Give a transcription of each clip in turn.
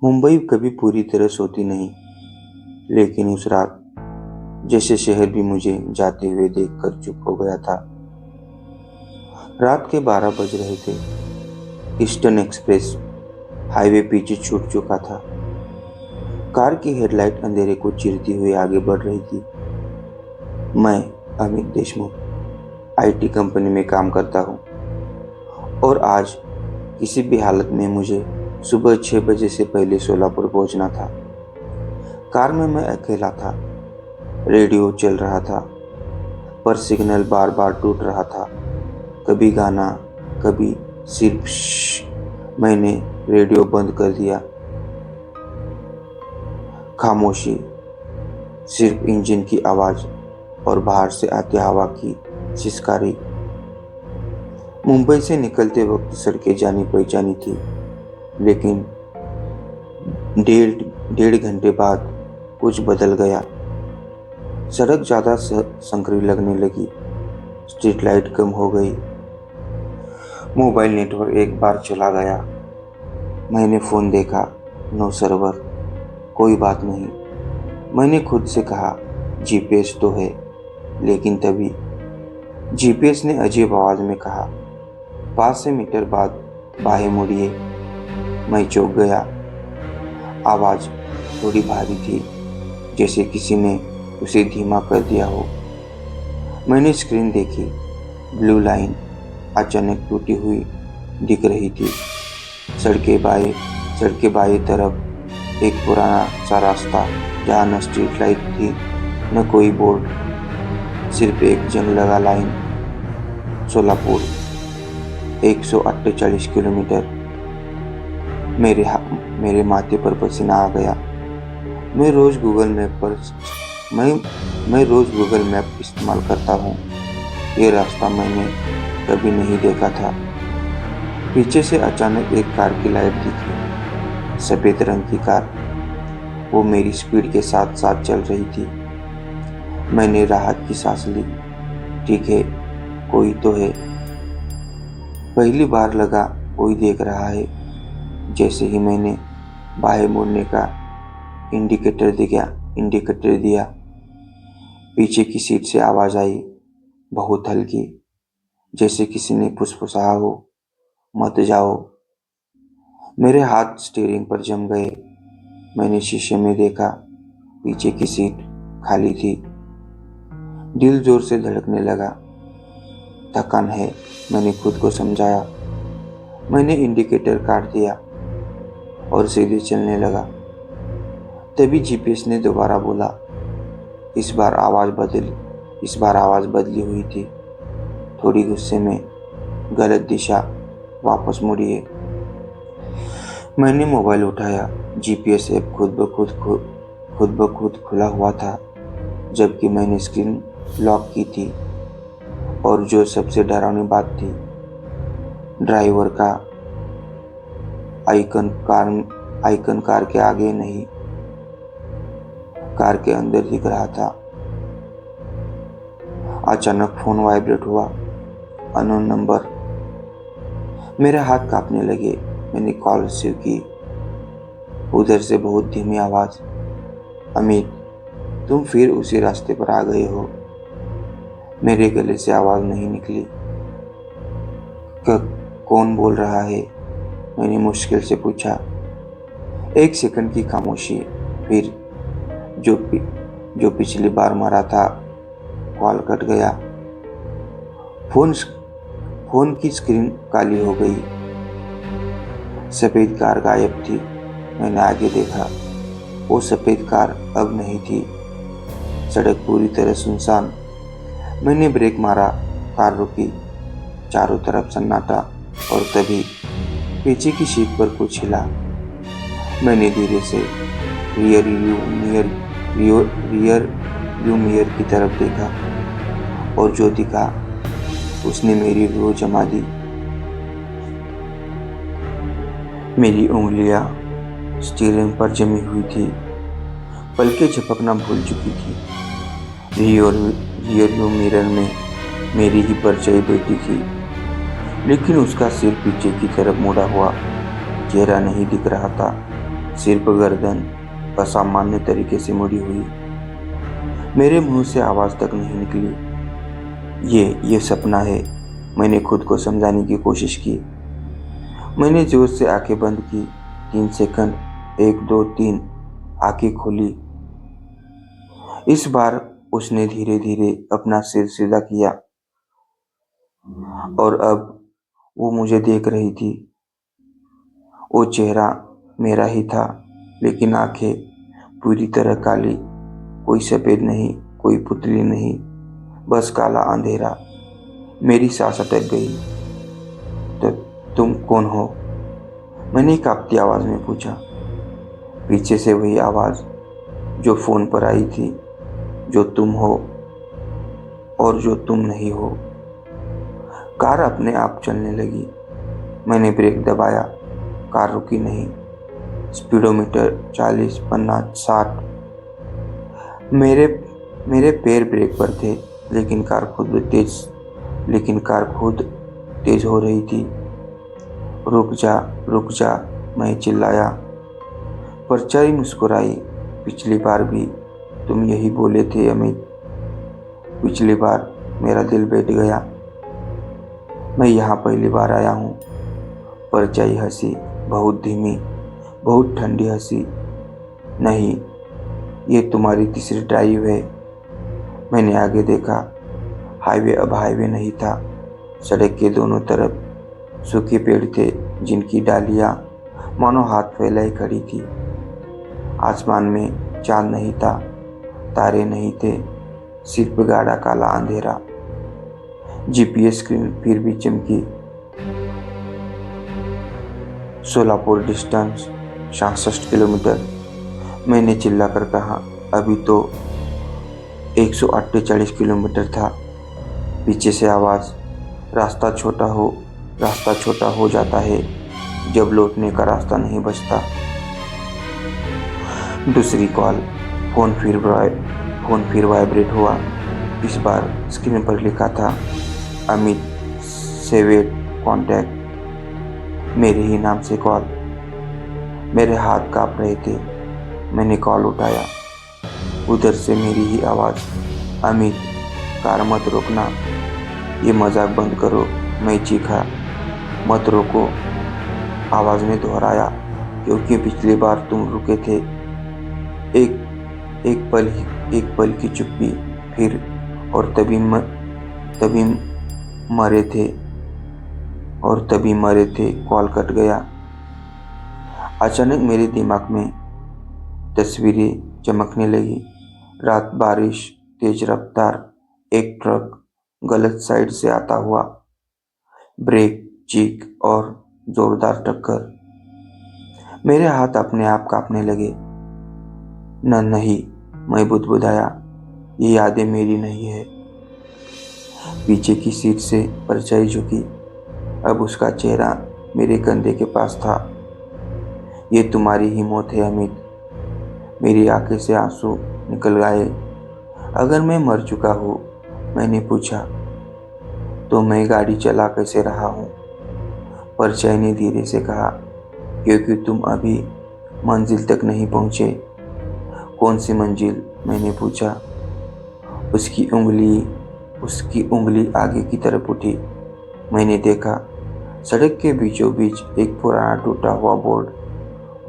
मुंबई कभी पूरी तरह सोती नहीं, लेकिन उस रात जैसे शहर भी मुझे जाते हुए देखकर चुप हो गया था। रात के 12 बज रहे थे। ईस्टर्न एक्सप्रेस हाईवे पीछे छूट चुका था। कार की हेडलाइट अंधेरे को चीरती हुई आगे बढ़ रही थी। मैं अमित देशमुख आईटी कंपनी में काम करता हूँ और आज किसी भी हालत में मुझे सुबह 6 बजे से पहले सोलापुर पहुंचना था। कार में मैं अकेला था। रेडियो चल रहा था, पर सिग्नल बार बार टूट रहा था। कभी गाना, कभी सिर्फ श्श। मैंने रेडियो बंद कर दिया। खामोशी, सिर्फ इंजन की आवाज और बाहर से आती हवा की सिसकारी। मुंबई से निकलते वक्त सड़कें जानी पहचानी थी, लेकिन डेढ़ डेढ़ घंटे बाद कुछ बदल गया। सड़क ज्यादा संकरी लगने लगी। स्ट्रीट लाइट कम हो गई। मोबाइल नेटवर्क एक बार चला गया। मैंने फोन देखा, नो सर्वर। कोई बात नहीं, मैंने खुद से कहा, जीपीएस तो है। लेकिन तभी जीपीएस ने अजीब आवाज में कहा, 500 मीटर बाद बाहें मुड़िए। मैं चौंक गया। आवाज थोड़ी भारी थी, जैसे किसी ने उसे धीमा कर दिया हो। मैंने स्क्रीन देखी। ब्लू लाइन अचानक टूटी हुई दिख रही थी। सड़के बाएं तरफ एक पुराना सा रास्ता, जहाँ न स्ट्रीट लाइट थी न कोई बोर्ड, सिर्फ एक जंग लगा लाइन। सोलापुर 148 किलोमीटर। मेरे माथे पर पसीना आ गया। मैं रोज गूगल मैप पर मैं रोज गूगल मैप इस्तेमाल करता हूँ। ये रास्ता मैंने कभी नहीं देखा था। पीछे से अचानक एक कार की लाइट दिखी। सफेद रंग की कार। वो मेरी स्पीड के साथ साथ चल रही थी। मैंने राहत की सांस ली। ठीक है, कोई तो है। पहली बार लगा कोई देख रहा है। जैसे ही मैंने बाएं मुड़ने का इंडिकेटर दिया, पीछे की सीट से आवाज आई, बहुत हल्की, जैसे किसी ने फुसफुसाया हो, मत जाओ। मेरे हाथ स्टीयरिंग पर जम गए। मैंने शीशे में देखा, पीछे की सीट खाली थी। दिल जोर से धड़कने लगा। थकान है, मैंने खुद को समझाया। मैंने इंडिकेटर काट दिया और सीधे चलने लगा। तभी जीपीएस ने दोबारा बोला। इस बार आवाज बदली हुई थी, थोड़ी गुस्से में, गलत दिशा, वापस मुड़िए। मैंने मोबाइल उठाया। जीपीएस ऐप खुद ब खुद खुला हुआ था, जबकि मैंने स्क्रीन लॉक की थी। और जो सबसे डरावनी बात थी, ड्राइवर का आइकन कार के आगे नहीं, कार के अंदर दिख रहा था। अचानक फोन वाइब्रेट हुआ। Unknown number. मेरे हाथ कांपने लगे। मैंने कॉल रिसीव की। उधर से बहुत धीमी आवाज, अमित, तुम फिर उसी रास्ते पर आ गए हो। मेरे गले से आवाज नहीं निकली। कौन बोल रहा है? मैंने मुश्किल से पूछा। एक सेकंड की खामोशी। फिर जो पिछली बार मारा था, कॉल कट गया। फोन की स्क्रीन काली हो गई। सफेद कार गायब थी। मैंने आगे देखा। वो सफेद कार अब नहीं थी। सड़क पूरी तरह सुनसान। मैंने ब्रेक मारा, कार रुकी। चारों तरफ सन्नाटा। और तभी पीछे की सीट पर कुछ हिला। मैंने धीरे से रियर व्यू मिरर की तरफ देखा, और जो दिखा उसने मेरी रूह जमा दी। मेरी उंगलियां स्टीयरिंग पर जमी हुई थी, पलकें झपकना भूल चुकी थी। रियर व्यू मिरर में मेरी ही परछाई बैठी थी, लेकिन उसका सिर पीछे की तरफ मुड़ा हुआ चेहरा नहीं दिख रहा था। सिर्फ गर्दन असामान्य तरीके से मुड़ी हुई। मेरे मुंह से आवाज तक नहीं निकली। ये सपना है। मैंने खुद को समझाने की कोशिश की। मैंने जोर से आंखें बंद की। 3 सेकंड, 1 2 3, आंखें खोली। इस बार उसने धीरे धीरे अपना सिर सीधा किया और अब वो मुझे देख रही थी। वो चेहरा मेरा ही था, लेकिन आंखें पूरी तरह काली। कोई सफेद नहीं, कोई पुतली नहीं, बस काला अंधेरा। मेरी सांस अटक गई। तो तुम कौन हो? मैंने कांपती आवाज में पूछा। पीछे से वही आवाज जो फोन पर आई थी, जो तुम हो और जो तुम नहीं हो। कार अपने आप चलने लगी। मैंने ब्रेक दबाया। कार रुकी नहीं। स्पीडोमीटर 40, 50, 60। मेरे मेरे पैर ब्रेक पर थे, लेकिन कार खुद तेज हो रही थी। रुक जा, मैं चिल्लाया। परछाई मुस्कुराई। पिछली बार भी तुम यही बोले थे अमित। पिछली बार मेरा दिल बैठ गया। मैं यहाँ पहली बार आया हूँ। परछाई हंसी, बहुत धीमी, बहुत ठंडी हंसी। नहीं, ये तुम्हारी तीसरी ड्राइव है। मैंने आगे देखा। हाईवे अब हाईवे नहीं था। सड़क के दोनों तरफ सूखे पेड़ थे, जिनकी डालियां मानो हाथ फैलाई खड़ी थी। आसमान में चांद नहीं था, तारे नहीं थे, सिर्फ गाढ़ा काला अंधेरा। जीपीएस स्क्रीन फिर भी चमकी। Solapur distance 66 kilometre. मैंने चिल्लाकर कहा। अभी तो 148 किलोमीटर था। पीछे से आवाज, रास्ता छोटा हो जाता है जब लौटने का रास्ता नहीं बचता। दूसरी कॉल। फोन फिर वाइब्रेट हुआ। इस बार स्क्रीन पर लिखा था, अमित सेवेड कॉन्टैक्ट। मेरे ही नाम से कॉल। मेरे हाथ कांप रहे थे। मैंने कॉल उठाया। उधर से मेरी ही आवाज, अमित, कार मत रोकना, ये मजाक बंद करो। मैं चीखा। मत रोको, आवाज ने दोहराया, क्योंकि पिछली बार तुम रुके थे। एक पल की चुप्पी, फिर और तभी मरे थे। कॉल कट गया। अचानक मेरे दिमाग में तस्वीरें चमकने लगी। रात, बारिश, तेज रफ्तार, एक ट्रक गलत साइड से आता हुआ, ब्रेक, चीख और जोरदार टक्कर। मेरे हाथ अपने आप कांपने लगे। नहीं, मैं बुदबुदाया, ये यादें मेरी नहीं है। पीछे की सीट से परछाई झुकी। अब उसका चेहरा मेरे कंधे के पास था। ये तुम्हारी ही मौत है अमित। मेरी आंखें से आंसू निकल गए। अगर मैं मर चुका हूँ, मैंने पूछा, तो मैं गाड़ी चला कैसे रहा हूँ? परछाई ने धीरे से कहा, क्योंकि तुम अभी मंजिल तक नहीं पहुँचे। कौन सी मंजिल? मैंने पूछा। उसकी उंगली आगे की तरफ उठी। मैंने देखा, सड़क के बीचों बीच एक पुराना टूटा हुआ बोर्ड,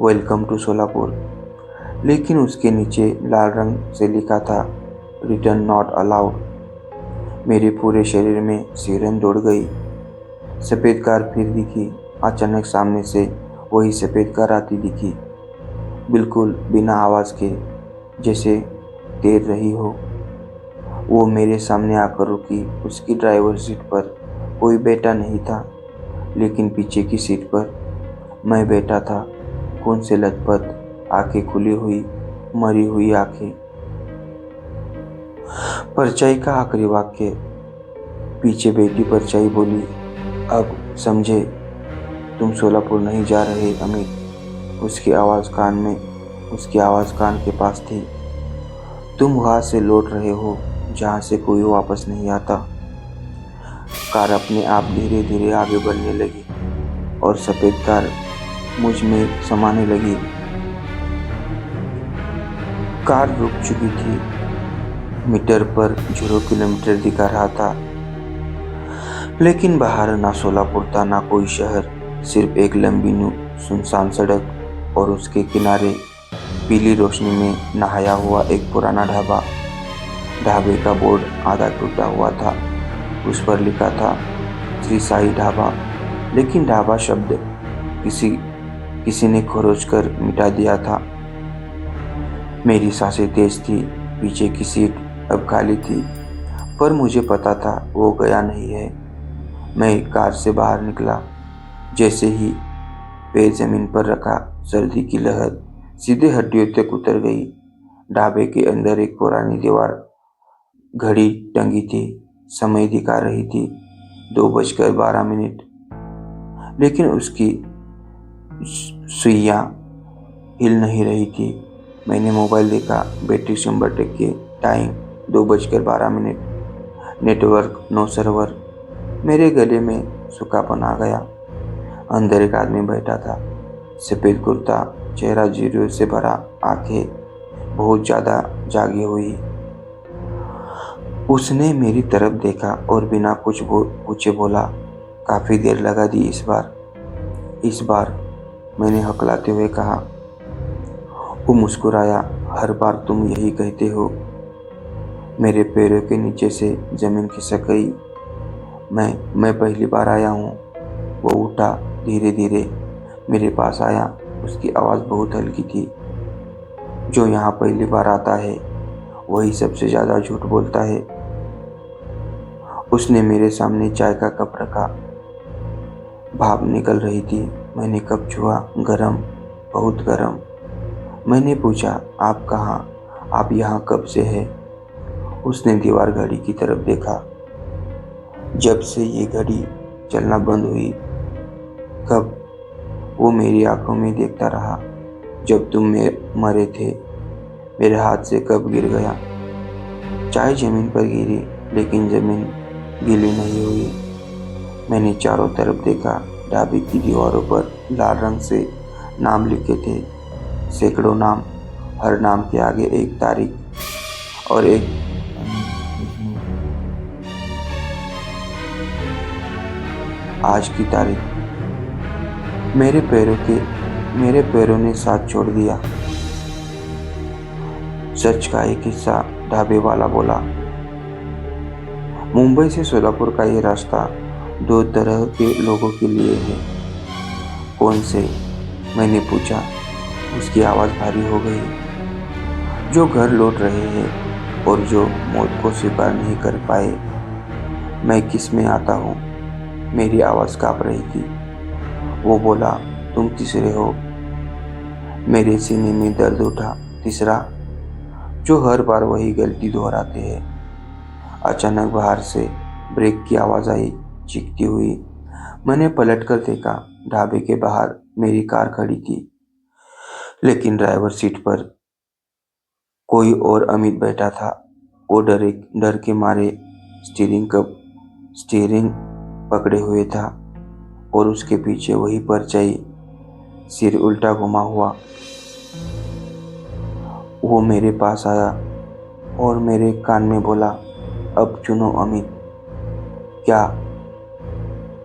वेलकम टू सोलापुर। लेकिन उसके नीचे लाल रंग से लिखा था, रिटर्न नॉट अलाउड। मेरे पूरे शरीर में सिरन दौड़ गई। सफ़ेद कार फिर दिखी। अचानक सामने से वही सफ़ेद कार आती दिखी, बिल्कुल बिना आवाज़ के, जैसे तैर रही हो। वो मेरे सामने आकर रुकी। उसकी ड्राइवर सीट पर कोई बैठा नहीं था, लेकिन पीछे की सीट पर मैं बैठा था। खून से लथपथ, आंखें खुली हुई, मरी हुई आंखें। परछाई का आखिरी वाक्य। पीछे बैठी परछाई बोली, अब समझे, तुम सोलापुर नहीं जा रहे अमित। उसकी आवाज़ कान के पास थी। तुम वहां से लौट रहे हो जहां से कोई वापस नहीं आता। कार अपने आप धीरे धीरे आगे बढ़ने लगी और सफ़ेद कार मुझ में समाने लगी। कार रुक चुकी थी। मीटर पर 0 किलोमीटर दिखा रहा था, लेकिन बाहर ना सोलापुर था ना कोई शहर, सिर्फ एक लंबी सुनसान सड़क और उसके किनारे पीली रोशनी में नहाया हुआ एक पुराना ढाबा। ढाबे का बोर्ड आधा टूटा हुआ था। उस पर लिखा था श्री साई ढाबा, लेकिन ढाबा शब्द किसी किसी ने खरोच कर मिटा दिया था। मेरी सांसें तेज थी। पीछे की सीट अब खाली थी, पर मुझे पता था वो गया नहीं है। मैं कार से बाहर निकला। जैसे ही पैर जमीन पर रखा, सर्दी की लहर सीधे हड्डियों तक उतर गई। ढाबे के अंदर एक पुरानी दीवार घड़ी टंगी थी। समय दिखा रही थी 2:12, लेकिन उसकी सुइयां हिल नहीं रही थी। मैंने मोबाइल देखा, battery 100% time 2:12। Network no server. मेरे गले में सूखापन आ गया। अंदर एक आदमी बैठा था। सफेद कुर्ता, चेहरा झुर्रियों से भरा, आंखें बहुत ज्यादा जागी हुई। उसने मेरी तरफ देखा और बिना कुछ पूछे बोला, काफी देर लगा दी इस बार मैंने हकलाते हुए कहा। वो मुस्कुराया, हर बार तुम यही कहते हो। मेरे पैरों के नीचे से जमीन खिसक गई। मैं पहली बार आया हूँ। वो उठा, धीरे धीरे मेरे पास आया। उसकी आवाज़ बहुत हल्की थी। जो यहाँ पहली बार आता है वही सबसे ज़्यादा झूठ बोलता है। उसने मेरे सामने चाय का कप रखा। भाप निकल रही थी। मैंने कप छुआ, गरम, बहुत गरम। मैंने पूछा, आप यहाँ कब से हैं? उसने दीवार घड़ी की तरफ देखा। जब से ये घड़ी चलना बंद हुई। कब? वो मेरी आंखों में देखता रहा। जब तुम मरे थे। मेरे हाथ से कब गिर गया। चाय जमीन पर गिरी, लेकिन जमीन गीली नहीं हुई। मैंने चारों तरफ देखा। ढाबे की दीवारों पर लाल रंग से नाम लिखे थे, सैकड़ों नाम। हर नाम के आगे एक तारीख और एक आज की तारीख। मेरे पैरों ने साथ छोड़ दिया। सच का एक हिस्सा, ढाबे वाला बोला। मुंबई से सोलापुर का ये रास्ता 2 तरह के लोगों के लिए है। कौन से? मैंने पूछा। उसकी आवाज़ भारी हो गई। जो घर लौट रहे हैं और जो मौत को स्वीकार नहीं कर पाए। मैं किस में आता हूँ? मेरी आवाज़ काँप रही थी। वो बोला, तुम तीसरे हो। मेरे सीने में दर्द उठा। तीसरा? जो हर बार वही गलती दोहराते हैं। अचानक बाहर से ब्रेक की आवाज़ आई, चीखती हुई। मैंने पलटकर देखा। ढाबे के बाहर मेरी कार खड़ी थी, लेकिन ड्राइवर सीट पर कोई और अमित बैठा था। वो डर के मारे स्टीयरिंग पकड़े हुए था और उसके पीछे वही परछाई, सिर उल्टा घुमा हुआ। वो मेरे पास आया और मेरे कान में बोला, अब चुनो अमित। क्या?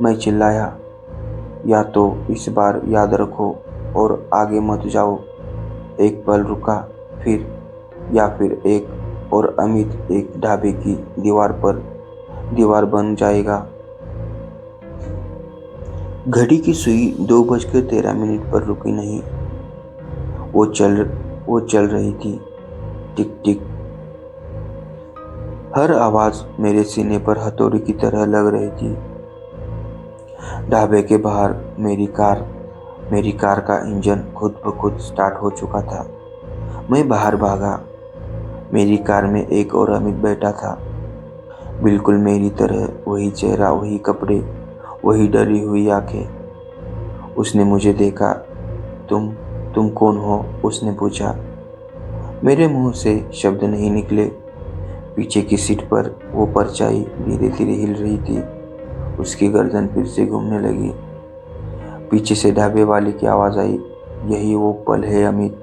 मैं चिल्लाया। या तो इस बार याद रखो और आगे मत जाओ। एक पल रुका, या फिर एक और अमित एक ढाबे की दीवार बन जाएगा। घड़ी की सुई 2:13 पर रुकी नहीं। वो चल रही थी, टिक टिक। हर आवाज मेरे सीने पर हथौड़ी की तरह लग रही थी। ढाबे के बाहर मेरी कार का इंजन खुद ब खुद स्टार्ट हो चुका था। मैं बाहर भागा। मेरी कार में एक और अमित बैठा था, बिल्कुल मेरी तरह, वही चेहरा, वही कपड़े, वही डरी हुई आंखें। उसने मुझे देखा। तुम कौन हो? उसने पूछा। मेरे मुंह से शब्द नहीं निकले। पीछे की सीट पर वो परछाई धीरे धीरे हिल रही थी। उसकी गर्दन फिर से घूमने लगी। पीछे से ढाबे वाले की आवाज़ आई, यही वो पल है अमित,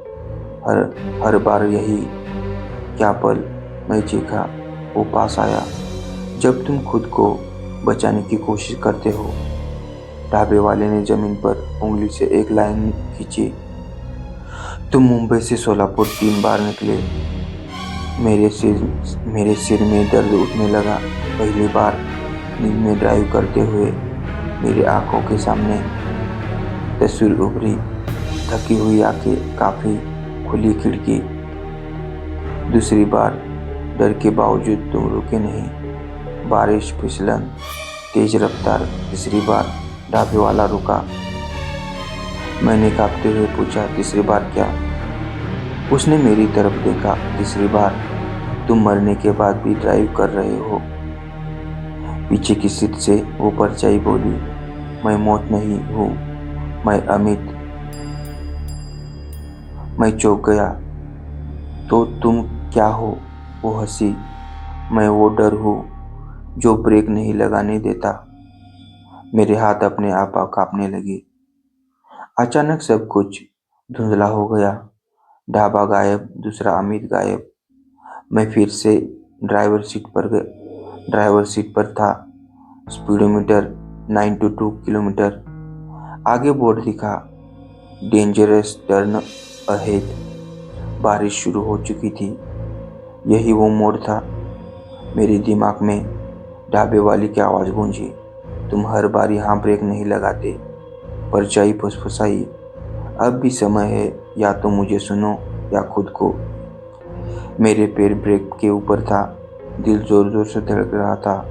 हर बार यही क्या पल, मैं चीखा। वो पास आया। जब तुम खुद को बचाने की कोशिश करते हो। ढाबे वाले ने जमीन पर उंगली से एक लाइन खींची। तुम मुंबई से सोलापुर 3 बार निकले। मेरे सिर में दर्द उठने लगा। पहली बार नींद में ड्राइव करते हुए मेरी आंखों के सामने तस्वीर उभरी। थकी हुई आंखें, काफी खुली खिड़की। दूसरी बार डर के बावजूद तुम रुके नहीं। बारिश, फिसलन, तेज रफ्तार। तीसरी बार ढाबे वाला रुका। मैंने कांपते हुए पूछा, तीसरी बार क्या? उसने मेरी तरफ देखा। तीसरी बार तुम मरने के बाद भी ड्राइव कर रहे हो। पीछे की सीट से वो परछाई बोली, मैं मौत नहीं हूँ, मैं अमित। मैं चौंक गया। तो तुम क्या हो? वो हंसी। मैं वो डर हूँ जो ब्रेक नहीं लगाने देता। मेरे हाथ अपने आप कांपने लगे। अचानक सब कुछ धुंधला हो गया। ढाबा गायब, दूसरा अमित गायब। मैं फिर से ड्राइवर सीट पर था। Speedometer 9 to 2 kilometre. आगे बोर्ड दिखा, डेंजरस टर्न अहेड। बारिश शुरू हो चुकी थी। यही वो मोड़ था। मेरे दिमाग में ढाबे वाली की आवाज़ गूंजी, तुम हर बार यहाँ ब्रेक नहीं लगाते। परछाई फुसफुसाई, अब भी समय है, या तो मुझे सुनो या खुद को। मेरे पैर ब्रेक के ऊपर था। दिल जोर जोर से धड़क रहा था।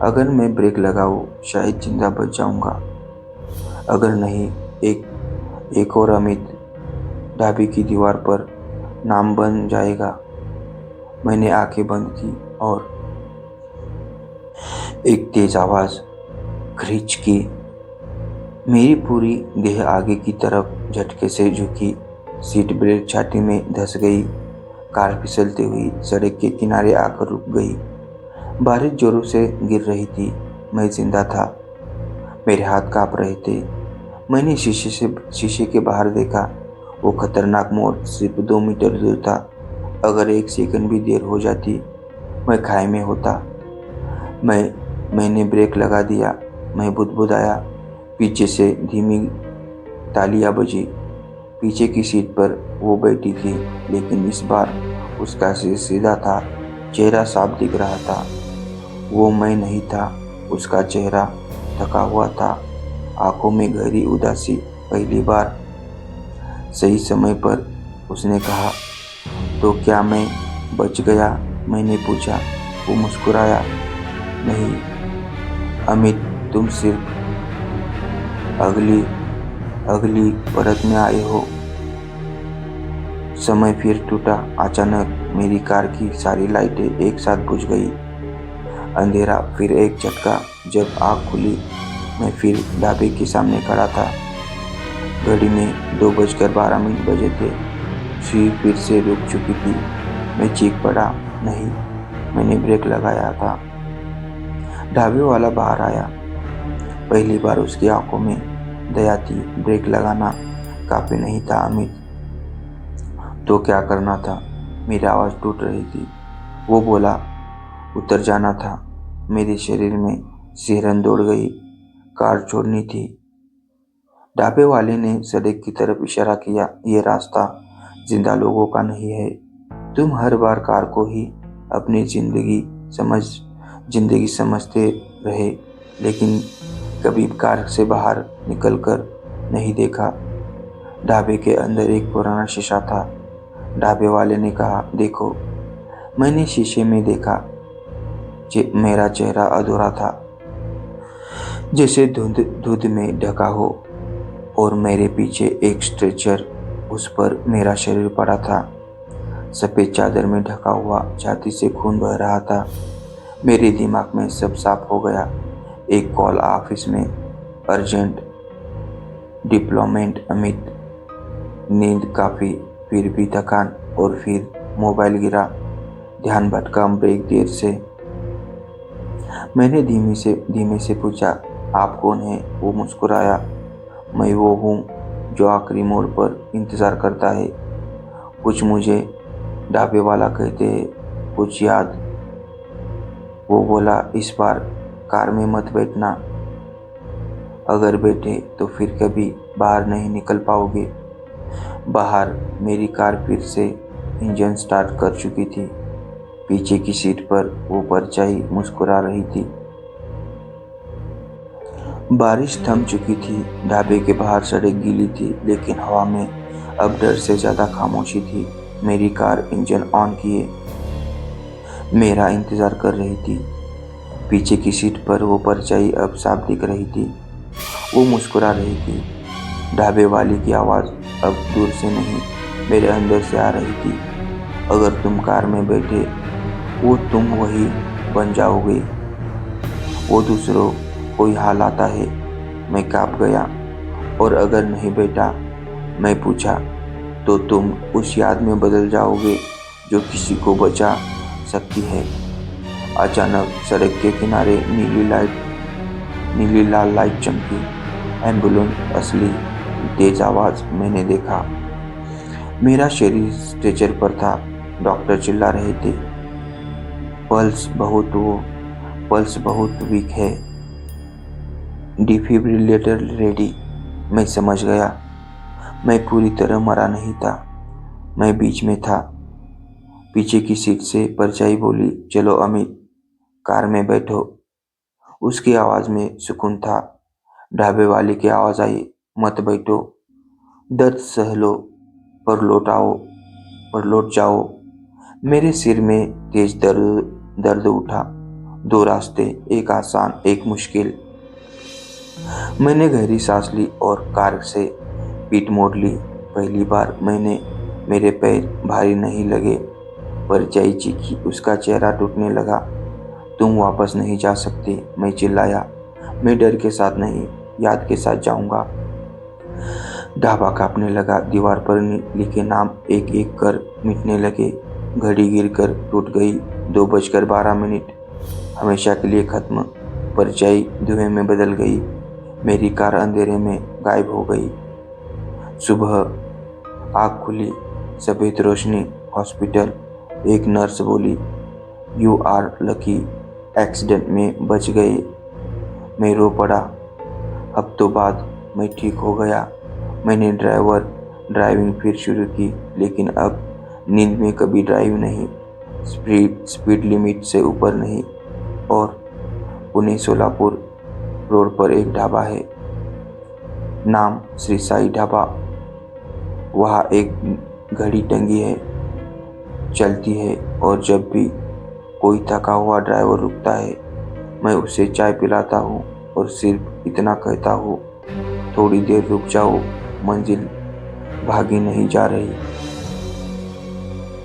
अगर मैं ब्रेक लगाऊं, शायद जिंदा बच जाऊंगा। अगर नहीं, एक और अमित ढाबे की दीवार पर नाम बन जाएगा। मैंने आंखें बंद की और एक तेज आवाज खींच की। मेरी पूरी देह आगे की तरफ झटके से झुकी। सीट बेल्ट छाती में धंस गई। कार फिसलते हुई सड़क के किनारे आकर रुक गई। बारिश जोरों से गिर रही थी। मैं जिंदा था। मेरे हाथ कांप रहे थे। मैंने शीशे के बाहर देखा। वो खतरनाक मोड़ सिर्फ 2 मीटर दूर था। अगर 1 सेकंड भी देर हो जाती, मैं खाई में होता। मैंने ब्रेक लगा दिया। मैं बुदबुदाया। पीछे से धीमी तालियां बजी। पीछे की सीट पर वो बैठी थी, लेकिन इस बार उसका सिर सीधा था। चेहरा साफ दिख रहा था। वो मैं नहीं था। उसका चेहरा थका हुआ था, आंखों में गहरी उदासी। पहली बार सही समय पर उसने कहा, तो क्या मैं बच गया? मैंने पूछा। वो मुस्कुराया, नहीं अमित, तुम सिर्फ अगली अगली परत में आए हो। समय फिर टूटा। अचानक मेरी कार की सारी लाइटें एक साथ बुझ गई। अंधेरा, फिर एक झटका। जब आँख खुली, मैं फिर ढाबे के सामने खड़ा था। घड़ी में 2:12 बजे थे। सुई फिर से रुक चुकी थी। मैं चीख पड़ा, नहीं, मैंने ब्रेक लगाया था। ढाबे वाला बाहर आया। पहली बार उसकी आंखों में दया थी। ब्रेक लगाना काफी नहीं था अमित। तो क्या करना था? मेरी आवाज टूट रही थी। वो बोला, उतर जाना था। मेरे शरीर में सिहरन दौड़ गई। कार छोड़नी थी। ढाबे वाले ने सड़क की तरफ इशारा किया, ये रास्ता जिंदा लोगों का नहीं है। तुम हर बार कार को ही अपनी जिंदगी समझते रहे, लेकिन कभी कार से बाहर निकलकर नहीं देखा। ढाबे के अंदर एक पुराना शीशा था। ढाबे वाले ने कहा, देखो। मैंने शीशे में देखा। मेरा चेहरा अधूरा था, जैसे धुंध में ढका हो, और मेरे पीछे एक स्ट्रेचर, उस पर मेरा शरीर पड़ा था, सफेद चादर में ढका हुआ। छाती से खून बह रहा था। मेरे दिमाग में सब साफ हो गया। एक कॉल ऑफिस में, अर्जेंट, डिप्लोमेट अमित। नींद काफी, फिर भी थकान, और फिर मोबाइल गिरा। ध्यान भटका ब्रेक देर से। मैंने धीमे से पूछा, आप कौन हैं? वो मुस्कुराया, मैं वो हूँ जो आखिरी मोड़ पर इंतजार करता है। कुछ मुझे ढाबे वाला कहते कुछ याद? वो बोला, इस बार कार में मत बैठना, अगर बैठे तो फिर कभी बाहर नहीं निकल पाओगे। बाहर मेरी कार फिर से इंजन स्टार्ट कर चुकी थी। पीछे की सीट पर वो परछाई मुस्कुरा रही थी। बारिश थम चुकी थी। ढाबे के बाहर सड़क गीली थी, लेकिन हवा में अब डर से ज्यादा खामोशी थी। मेरी कार इंजन ऑन किए मेरा इंतजार कर रही थी। पीछे की सीट पर वो परछाई अब साफ दिख रही थी। वो मुस्कुरा रही थी। ढाबे वाली की आवाज़ अब दूर से नहीं, मेरे अंदर से आ रही थी। अगर तुम कार में बैठे वो तुम वही बन जाओगे। वो दूसरों कोई हाल आता है। मैं कांप गया। और अगर नहीं बैठा, मैं पूछा, तो तुम उस याद में बदल जाओगे जो किसी को बचा सकती है। अचानक सड़क के किनारे नीली लाल लाइट चमकी। एम्बुलेंस असली। तेज आवाज मैंने देखा। मेरा शरीर स्ट्रेचर पर था। डॉक्टर चिल्ला रहे थे, पल्स बहुत वो पल्स बहुत वीक है, डिफिब्रिलेटर रेडी। मैं समझ गया। मैं पूरी तरह मरा नहीं था, मैं बीच में था। पीछे की सीट से परछाई बोली, चलो अमित, कार में बैठो। उसकी आवाज में सुकून था। ढाबे वाले की आवाज आई, मत बैठो, दर्द सह लो, पर लौट जाओ। मेरे सिर में तेज दर्द उठा। दो रास्ते, एक आसान, एक मुश्किल। मैंने गहरी सांस ली और कार से पीठ मोड़ ली। पहली बार मेरे पैर भारी नहीं लगे। परछाई चीखी, उसका चेहरा टूटने लगा। तुम वापस नहीं जा सकते, मैं चिल्लाया। मैं डर के साथ नहीं, याद के साथ जाऊंगा। ढाबा कांपने लगा। दीवार पर लिखे नाम एक एक कर मिटने लगे। घड़ी गिरकर टूट गई। 2:12। हमेशा के लिए खत्म। परछाई धुएं में बदल गई। मेरी कार अंधेरे में गायब हो गई। सुबह आँख खुली, सफेद रोशनी, हॉस्पिटल। एक नर्स बोली, यू आर लकी, एक्सीडेंट में बच गए। मैं रो पड़ा। हफ्तों बाद मैं ठीक हो गया। मैंने ड्राइविंग फिर शुरू की, लेकिन अब नींद में कभी ड्राइव नहीं, स्पीड लिमिट से ऊपर नहीं। और पुणे सोलापुर रोड पर एक ढाबा है, नाम श्री साई ढाबा। वहाँ एक घड़ी टंगी है, चलती है, और जब भी कोई थका हुआ ड्राइवर रुकता है, मैं उसे चाय पिलाता हूँ और सिर्फ इतना कहता हूँ, थोड़ी देर रुक जाओ, मंजिल भागी नहीं जा रही।